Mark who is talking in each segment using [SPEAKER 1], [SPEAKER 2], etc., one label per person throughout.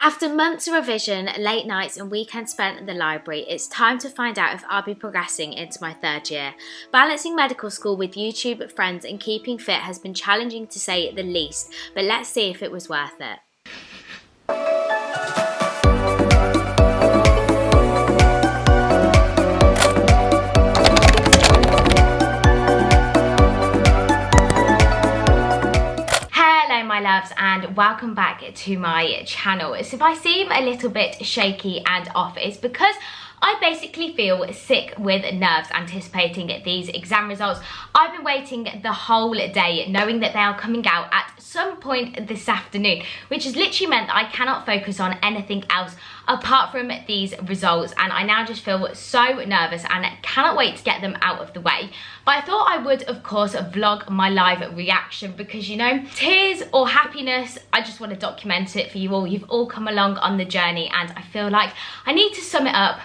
[SPEAKER 1] After months of revision, late nights and weekends spent in the library, it's time to find out if I'll be progressing into my third year. Balancing medical school with YouTube, friends and keeping fit has been challenging to say the least, but let's see if it was worth it. My loves, and welcome back to my channel. So if I seem a little bit shaky and off, it's because I basically feel sick with nerves anticipating these exam results. I've been waiting the whole day knowing that they are coming out at some point this afternoon, which has literally meant that I cannot focus on anything else apart from these results, and I now just feel so nervous and cannot wait to get them out of the way. But I thought I would of course vlog my live reaction because, you know, tears or happiness, I just want to document it for you all. You've all come along on the journey and I feel like I need to sum it up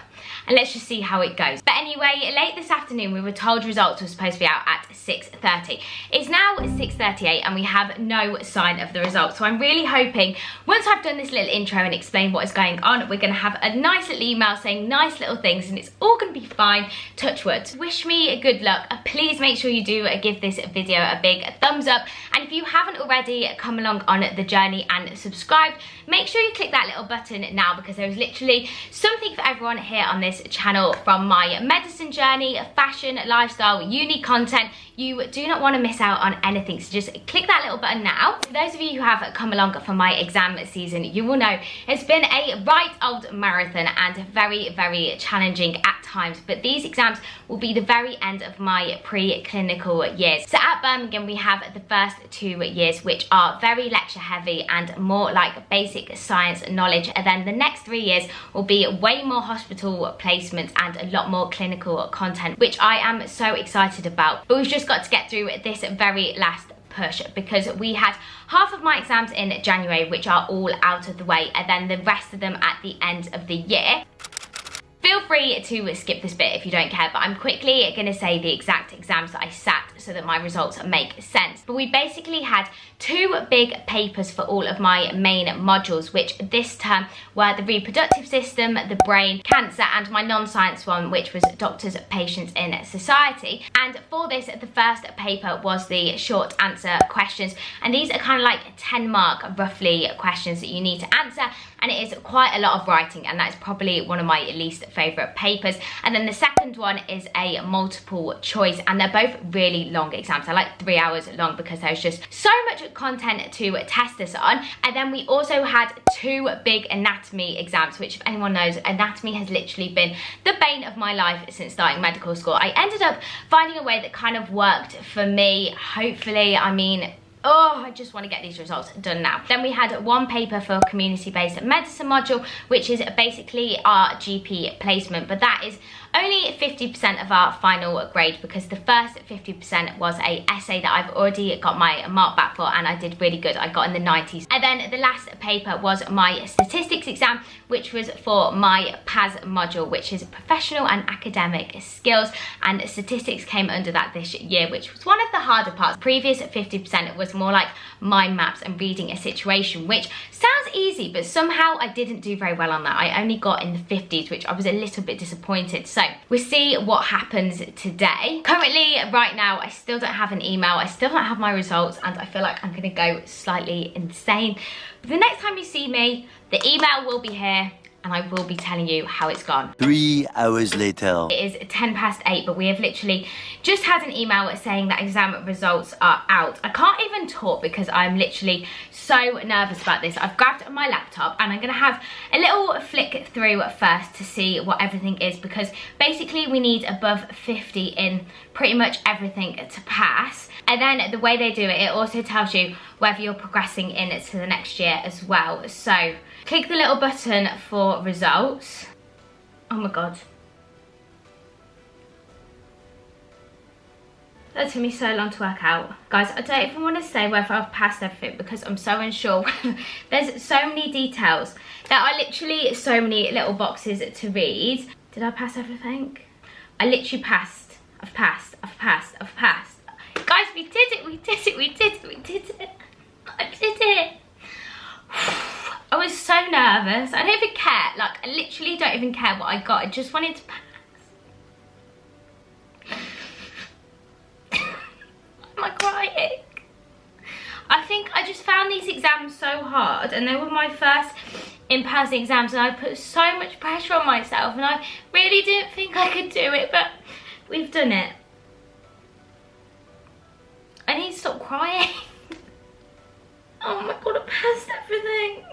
[SPEAKER 1] and let's just see how it goes. But anyway, late this afternoon we were told results were supposed to be out at 6:30. It's now 6:38 and we have no sign of the results. So I'm really hoping once I've done this little intro and explained what is going on, we're going to have a nice little email saying nice little things and it's all going to be fine, touch wood. Wish me good luck. Please make sure you do give this video a big thumbs up, and if you haven't already come along on the journey and subscribed, make sure you click that little button now because there is literally something for everyone here on this channel, from my medicine journey, fashion, lifestyle, uni content. You do not want to miss out on anything, so just click that little button now. For those of you who have come along for my exam season, you will know it's been a right old marathon and very, very challenging at times, but these exams will be the very end of my pre-clinical years. So at Birmingham we have the first 2 years which are very lecture heavy and more like basic science knowledge, and then the next 3 years will be way more hospital placements and a lot more clinical content, which I am so excited about. But we've just got to get through this very last push because we had half of my exams in January which are all out of the way, and then the rest of them at the end of the year. Feel free to skip this bit if you don't care, but I'm quickly going to say the exact exams that I sat so that my results make sense. But we basically had 2 big papers for all of my main modules, which this term were the reproductive system, the brain, cancer, and my non-science one, which was doctors, patients in society. And for this, the first paper was the short answer questions, and these are kind of like 10 mark roughly questions that you need to answer, and it is quite a lot of writing, and that's probably one of my least favourite papers. And then the second one is a multiple choice, and they're both really long exams. They're like 3 hours long because there's just so much content to test us on. And then we also had 2 big anatomy exams, which if anyone knows, anatomy has literally been the bane of my life since starting medical school. I ended up finding a way that kind of worked for me, hopefully. I mean, oh, I just want to get these results done now. Then we had 1 paper for community-based medicine module, which is basically our GP placement, but that is only 50% of our final grade because the first 50% was a essay that I've already got my mark back for, and I did really good. I got in the 90s. And then the last paper was my statistics exam, which was for my PAS module, which is professional and academic skills, and statistics came under that this year, which was one of the harder parts. Previous 50% was more like mind maps and reading a situation, which sounds easy, but somehow I didn't do very well on that. I only got in the 50s, which I was a little bit disappointed. So we'll see what happens today. Currently, right now, I still don't have an email. I still don't have my results, and I feel like I'm gonna go slightly insane. But the next time you see me, the email will be here, and I will be telling you how it's gone.
[SPEAKER 2] 3 hours later.
[SPEAKER 1] It is 8:10, but we have literally just had an email saying that exam results are out. I can't even talk because I'm literally so nervous about this. I've grabbed my laptop and I'm gonna have a little flick through first to see what everything is, because basically we need above 50 in pretty much everything to pass. And then the way they do it, it also tells you whether you're progressing into the next year as well. So click the little button for results. Oh my god. That took me so long to work out. Guys, I don't even want to say whether I've passed everything because I'm so unsure. There's so many details. There are literally so many little boxes to read. Did I pass everything? I literally passed. I've passed. I've passed. I've passed. Guys, we did it. We did it. We did it. We did it. I did it. I was so nervous. I don't even care. Like, I literally don't even care what I got. I just wanted to pass. Am I crying? I think I just found these exams so hard, and they were my first in-person exams, and I put so much pressure on myself, and I really didn't think I could do it, but we've done it. I need to stop crying. Oh my god, I passed everything.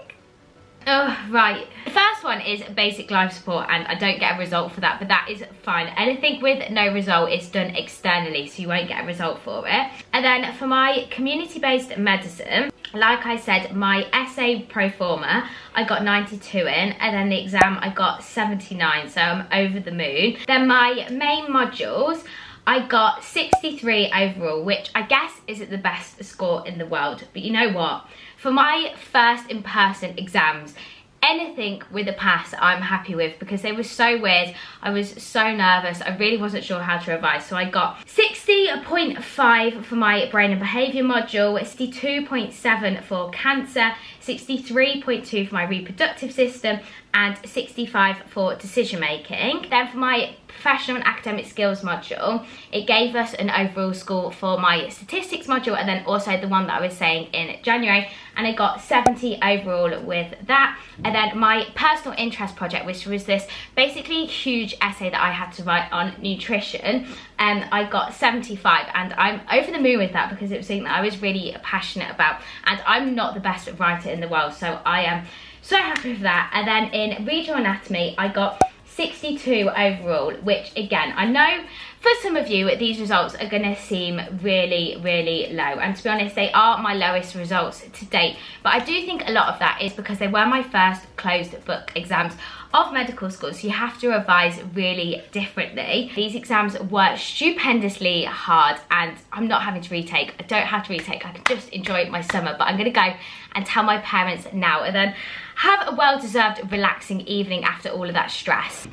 [SPEAKER 1] Oh, right. The first one is basic life support, and I don't get a result for that, but that is fine. Anything with no result is done externally, so you won't get a result for it. And then for my community-based medicine, like I said, my essay pro forma, I got 92 in, and then the exam I got 79, so I'm over the moon. Then my main modules, I got 63 overall, which I guess isn't the best score in the world. But you know what? For my first in-person exams, anything with a pass I'm happy with, because they were so weird. I was so nervous. I really wasn't sure how to revise. So I got 60.5 for my brain and behaviour module, 62.7 for cancer, 63.2 for my reproductive system, and 65 for decision making. Then for my professional and academic skills module, it gave us an overall score for my statistics module, and then also the one that I was saying in January, and I got 70 overall with that. And then my personal interest project, which was this basically huge essay that I had to write on nutrition, I got 75, and I'm over the moon with that, because it was something that I was really passionate about, and I'm not the best writer in the world, so I am so happy with that. And then in regional anatomy, I got 62 overall, which again, I know for some of you these results are going to seem really, really low, and to be honest, they are my lowest results to date, but I do think a lot of that is because they were my first closed book exams of medical school, so you have to revise really differently. These exams were stupendously hard, and I'm not having to retake. I don't have to retake. I can just enjoy my summer, but I'm going to go and tell my parents now, and then have a well-deserved relaxing evening after all of that stress.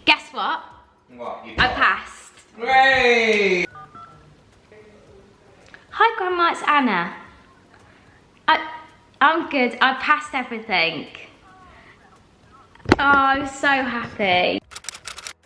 [SPEAKER 1] Guess what?
[SPEAKER 3] What?
[SPEAKER 1] I passed.
[SPEAKER 3] Hooray!
[SPEAKER 1] Hi Grandma, it's Anna. I'm good, I passed everything. Oh, I'm so happy.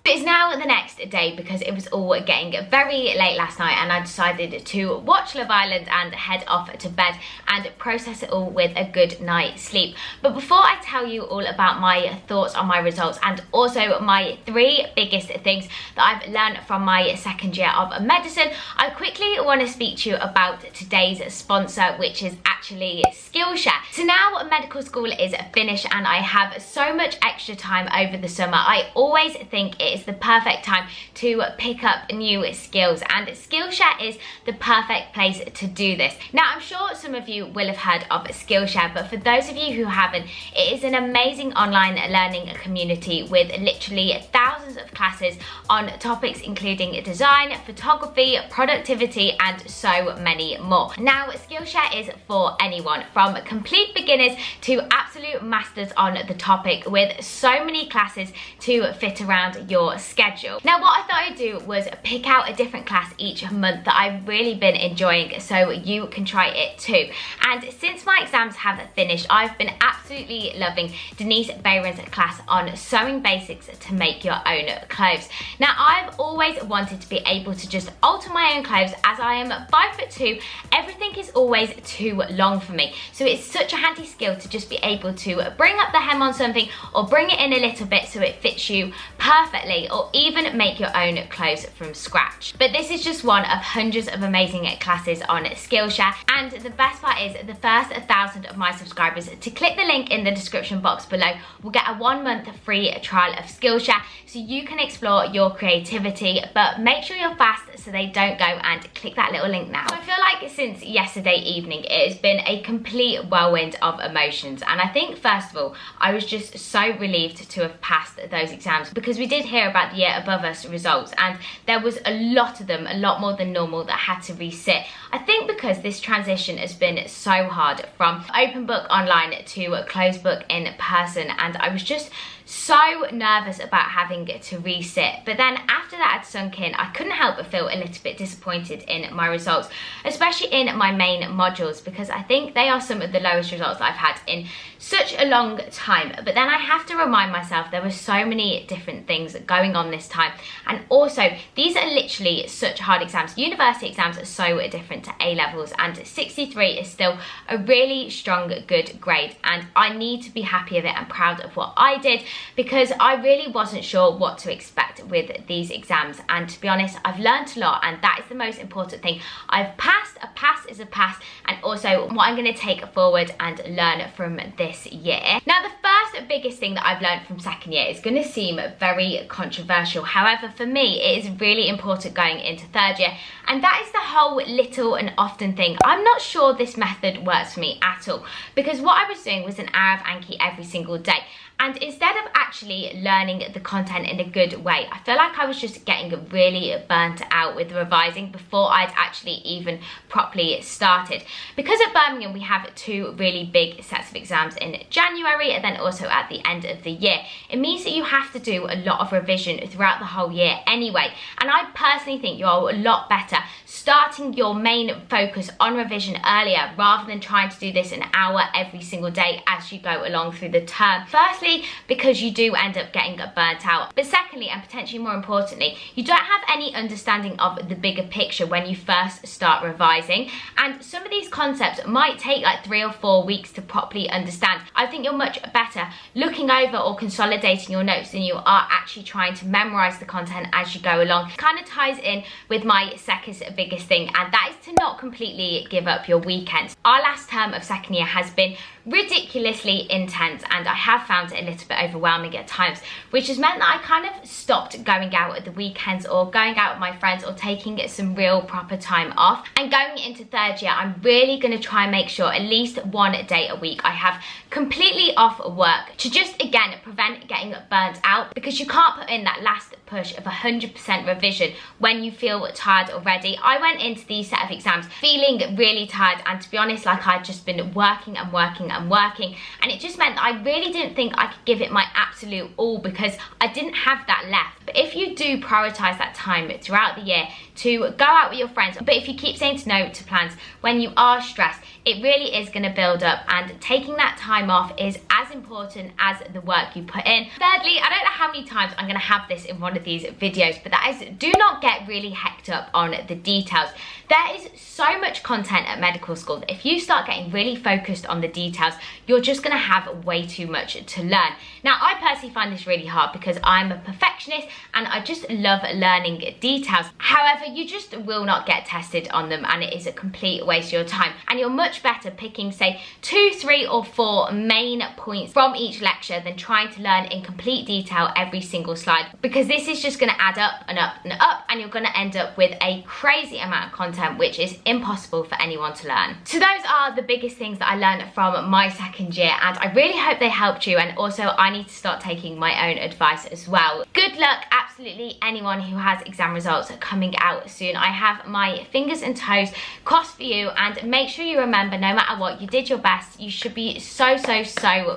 [SPEAKER 1] It's now the next day, because it was all getting very late last night, and I decided to watch Love Island and head off to bed and process it all with a good night's sleep. But before I tell you all about my thoughts on my results, and also my 3 biggest things that I've learned from my second year of medicine, I quickly want to speak to you about today's sponsor, which is actually Skillshare. So now medical school is finished, and I have so much extra time over the summer. I always think it is the perfect time to pick up new skills, and Skillshare is the perfect place to do this. Now, I'm sure some of you will have heard of Skillshare, but for those of you who haven't, it is an amazing online learning community with literally thousands of classes on topics including design, photography, productivity, and so many more. Now, Skillshare is for anyone, from complete beginners to absolute masters on the topic, with so many classes to fit around your schedule. Now, what I thought I'd do was pick out a different class each month that I've really been enjoying, so you can try it too. And since my exams have finished, I've been absolutely loving Denise Bayron's class on sewing basics to make your own clothes. Now, I've always wanted to be able to just alter my own clothes, as I am 5'2". Everything is always too long for me, so it's such a handy skill to just be able to bring up the hem on something, or bring it in a little bit so it fits you perfectly, or even make your own clothes from scratch. But this is just one of hundreds of amazing classes on Skillshare, and the best part is the first 1,000 of my subscribers to click the link in the description box below will get a 1-month free trial of Skillshare, so you can explore your creativity, but make sure you're fast so they don't go, and click that little link now. So I feel like since yesterday evening it has been a complete whirlwind of emotions, and I think first of all I was just so relieved to have passed those exams, because we did hear about the year above us results, and there was a lot of them, a lot more than normal, that had to resit. I think because this transition has been so hard from open book online to closed book in person, and I was just so nervous about having to resit. But then after that had sunk in, I couldn't help but feel a little bit disappointed in my results, especially in my main modules, because I think they are some of the lowest results I've had in such a long time. But then I have to remind myself there were so many different things going on this time, and also these are literally such hard exams. University exams are so different to A levels, and 63 is still a really strong, good grade, and I need to be happy of it and proud of what I did, because I really wasn't sure what to expect with these exams. And to be honest, I've learned a lot, and that is the most important thing. I've passed. A pass is a pass, and also what I'm going to take forward and learn from this year. Now, the first biggest thing that I've learned from second year is going to seem very controversial. However, for me, it is really important going into third year, and that is the whole little and often thing. I'm not sure this method works for me at all, because what I was doing was an hour of Anki every single day. And instead of actually learning the content in a good way, I feel like I was just getting really burnt out with revising before I'd actually even properly started. Because at Birmingham we have two really big sets of exams in January and then also at the end of the year. It means that you have to do a lot of revision throughout the whole year anyway. And I personally think you're a lot better starting your main focus on revision earlier, rather than trying to do this an hour every single day as you go along through the term. Firstly, because you do end up getting burnt out, but secondly, and potentially more importantly, you don't have any understanding of the bigger picture when you first start revising, and some of these concepts might take like 3 or 4 weeks to properly understand. I think you're much better looking over or consolidating your notes than you are actually trying to memorize the content as you go along. It kind of ties in with my second biggest thing, and that is to not completely give up your weekends. Our last term of second year has been ridiculously intense, and I have found it a little bit overwhelming at times, which has meant that I kind of stopped going out at the weekends or going out with my friends or taking some real proper time off. And going into third year, I'm really going to try and make sure at least 1 day a week I have completely off work, to just again prevent getting burnt out, because you can't put in that last push of 100% revision when you feel tired already. I went into these set of exams feeling really tired, and to be honest, like I'd just been working and working and working, and it just meant that I really didn't think I could give it my absolute all, because I didn't have that left. But if you do prioritize that time throughout the year to go out with your friends, but if you keep saying no to plans when you are stressed, it really is going to build up, and taking that time off is as important as the work you put in. Thirdly, I don't know how many times I'm going to have this in one of these videos, but that is, do not get really hecked up on the details. There is so much content at medical school that if you start getting really focused on the details, you're just going to have way too much to learn. Now, I personally find this really hard because I'm a perfectionist and I just love learning details. However, you just will not get tested on them, and it is a complete waste of your time. And you're much better picking, say, 2, 3 or 4 main points from each lecture than trying to learn in complete detail every single slide, because this is just going to add up and up and up, and you're going to end up with a crazy amount of content which is impossible for anyone to learn. So those are the biggest things that I learned from my second year, and I really hope they helped you, and also I need to start taking my own advice as well. Good luck, absolutely anyone who has exam results coming out soon. I have my fingers and toes crossed for you, and make sure you remember, no matter what, you did your best. You should be so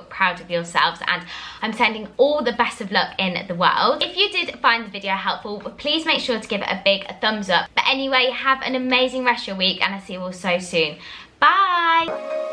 [SPEAKER 1] proud of yourselves, and I'm sending all the best of luck in the world. If you did find the video helpful, please make sure to give it a big thumbs up. But anyway, have an amazing rest of your week, and I'll see you all so soon. Bye!